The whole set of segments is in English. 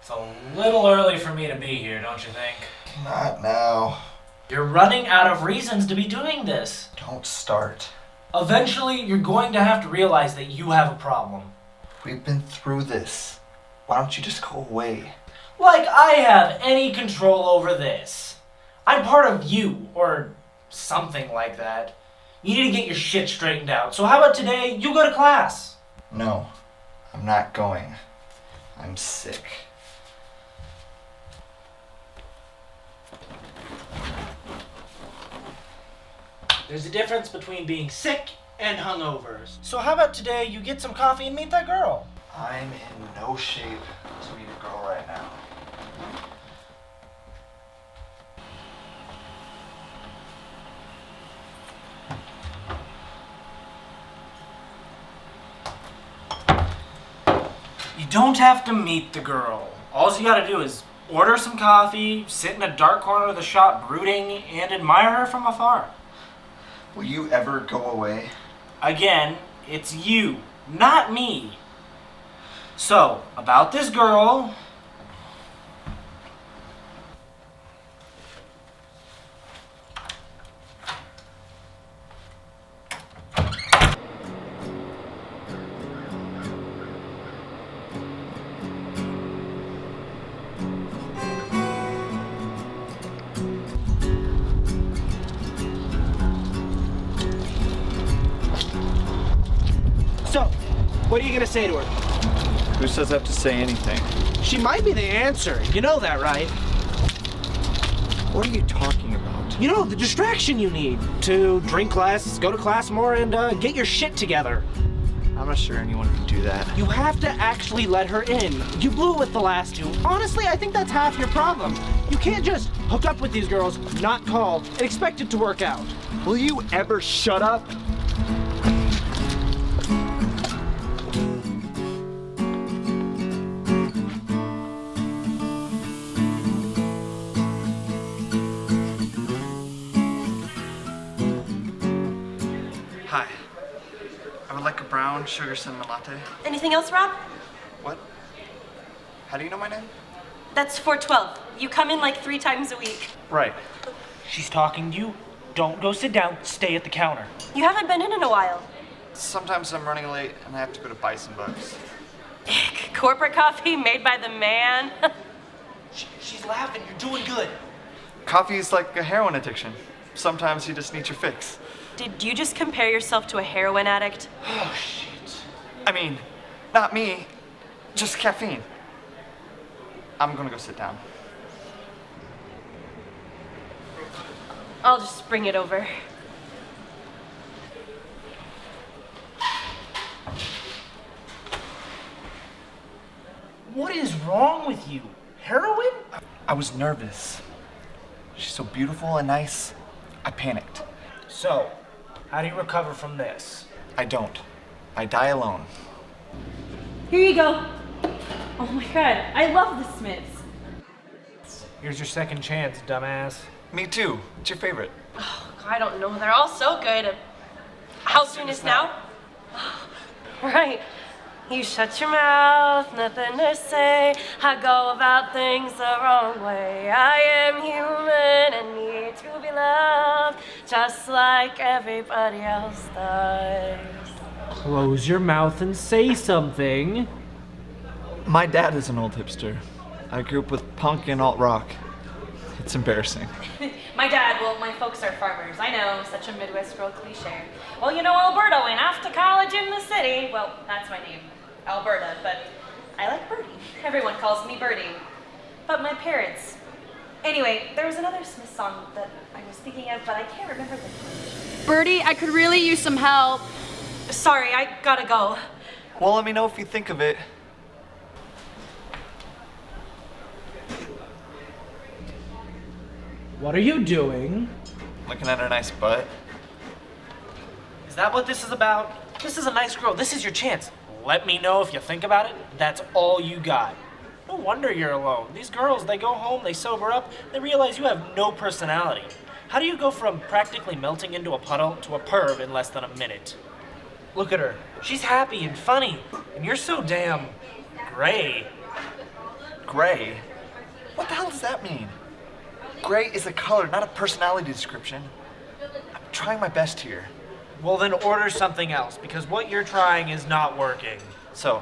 It's a little early for me to be here, don't you think? Not now. You're running out of reasons to be doing this. Don't start. Eventually, you're going to have to realize that you have a problem. We've been through this. Why don't you just go away? Like I have any control over this. I'm part of you, or something like that. You need to get your shit straightened out. So how about today, you go to class? No, I'm not going. I'm sick. There's a difference between being sick and hungover. So how about today you get some coffee and meet that girl? I'm in no shape to meet a girl right now. You don't have to meet the girl. All you gotta do is order some coffee, sit in a dark corner of the shop brooding, and admire her from afar. Will you ever go away? Again, it's you, not me. So, about this girl... So, what are you gonna say to her? Who says I have to say anything? She might be the answer. You know that, right? What are you talking about? You know, the distraction you need to drink less, go to class more, and get your shit together. I'm not sure anyone can do that. You have to actually let her in. You blew it with the last two. Honestly, I think that's half your problem. You can't just hook up with these girls, not call, and expect it to work out. Will you ever shut up? Hi. I would like a brown sugar cinnamon latte. Anything else, Rob? What? How do you know my name? That's 412. You come in like 3 times a week. Right. She's talking to you. Don't go sit down. Stay at the counter. You haven't been in a while. Sometimes I'm running late and I have to go to Bison Bugs. Corporate coffee made by the man. She's laughing. You're doing good. Coffee is like a heroin addiction. Sometimes you just need your fix. Did you just compare yourself to a heroin addict? Oh, shit. I mean, not me, just caffeine. I'm gonna go sit down. I'll just bring it over. What is wrong with you? Heroin? I was nervous. She's so beautiful and nice. I panicked. So, how do you recover from this? I don't. I die alone. Here you go. Oh my god, I love the Smiths. Here's your second chance, dumbass. Me too. What's your favorite? I don't know. They're all so good. How soon is now? Right. You shut your mouth, nothing to say. I go about things the wrong way. I am human and need to be loved, just like everybody else does. Close your mouth and say something. My dad is an old hipster. I grew up with punk and alt rock. It's embarrassing. My dad, well, my folks are farmers. I know, such a Midwest girl cliche. Well, you know, Alberta went off to college in the city. Well, that's my name, Alberta, but I like Birdie. Everyone calls me Birdie. But my parents. Anyway, there was another Smith song that I was thinking of, but I can't remember the... Birdie, I could really use some help. Sorry, I gotta go. Well, let me know if you think of it. What are you doing? Looking at her nice butt. Is that what this is about? This is a nice girl. This is your chance. Let me know if you think about it. That's all you got. No wonder you're alone. These girls, they go home, they sober up, they realize you have no personality. How do you go from practically melting into a puddle to a perv in less than a minute? Look at her. She's happy and funny, and you're so damn gray. Gray? What the hell does that mean? Gray is a color, not a personality description. I'm trying my best here. Well, then order something else, because what you're trying is not working. So,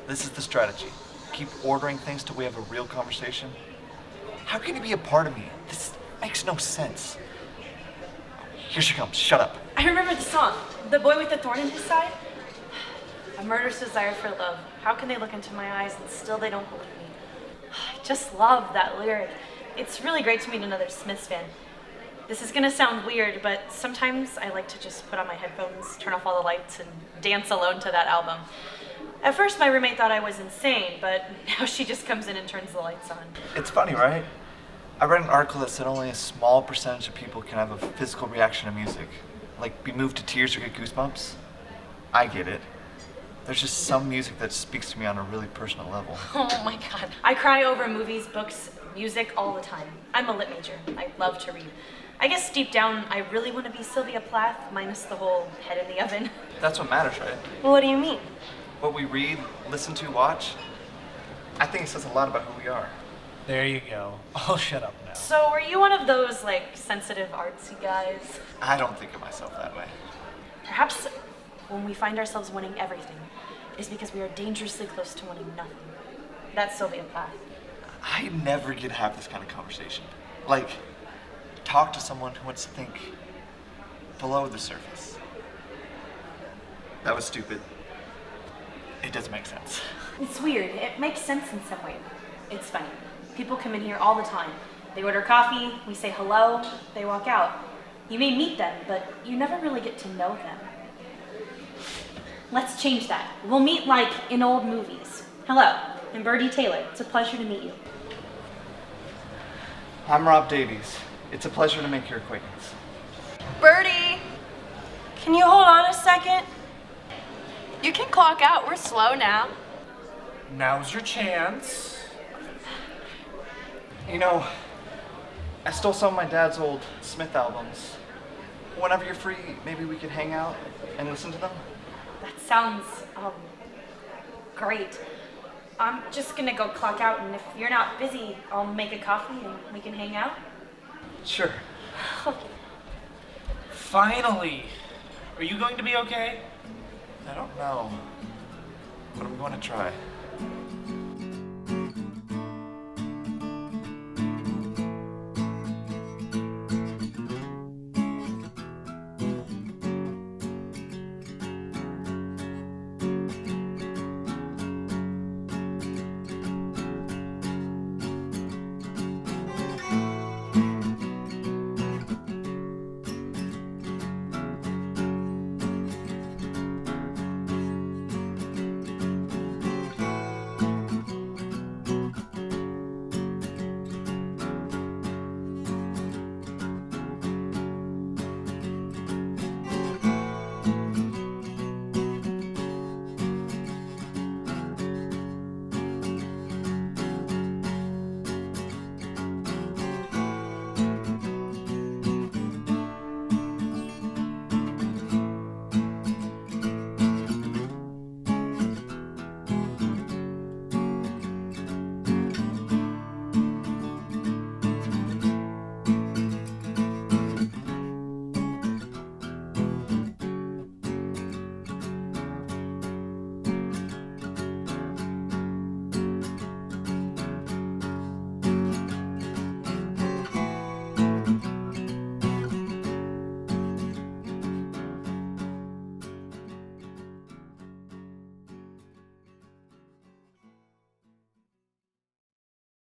this is the strategy. Keep ordering things till we have a real conversation. How can you be a part of me? This makes no sense. Here she comes. Shut up. I remember the song, The Boy with the Thorn in His Side. A murderous desire for love. How can they look into my eyes and still they don't believe me? I just love that lyric. It's really great to meet another Smiths fan. This is gonna sound weird, but sometimes I like to just put on my headphones, turn off all the lights, and dance alone to that album. At first, my roommate thought I was insane, but now she just comes in and turns the lights on. It's funny, right? I read an article that said only a small percentage of people can have a physical reaction to music. Like be moved to tears or get goosebumps. I get it. There's just some music that speaks to me on a really personal level. Oh my god. I cry over movies, books, music all the time. I'm a lit major. I love to read. I guess deep down, I really want to be Sylvia Plath, minus the whole head in the oven. That's what matters, right? What do you mean? What we read, listen to, watch. I think it says a lot about who we are. There you go. I'll shut up now. So, are you one of those, like, sensitive, artsy guys? I don't think of myself that way. Perhaps when we find ourselves winning everything, is because we are dangerously close to winning nothing. That's Sylvia Plath. I never get to have this kind of conversation. Like, talk to someone who wants to think below the surface. That was stupid. It doesn't make sense. It's weird. It makes sense in some way. It's funny. People come in here all the time. They order coffee, we say hello, they walk out. You may meet them, but you never really get to know them. Let's change that. We'll meet like in old movies. Hello, I'm Birdie Taylor. It's a pleasure to meet you. I'm Rob Davies. It's a pleasure to make your acquaintance. Birdie, Can you hold on a second? you can clock out. We're slow now. Now's your chance. You know, I stole some of my dad's old Smith albums. Whenever you're free, maybe we could hang out and listen to them? That sounds, great. I'm just gonna go clock out, and if you're not busy, I'll make a coffee and we can hang out. Sure. Finally. Are you going to be okay? I don't know, but I'm going to try.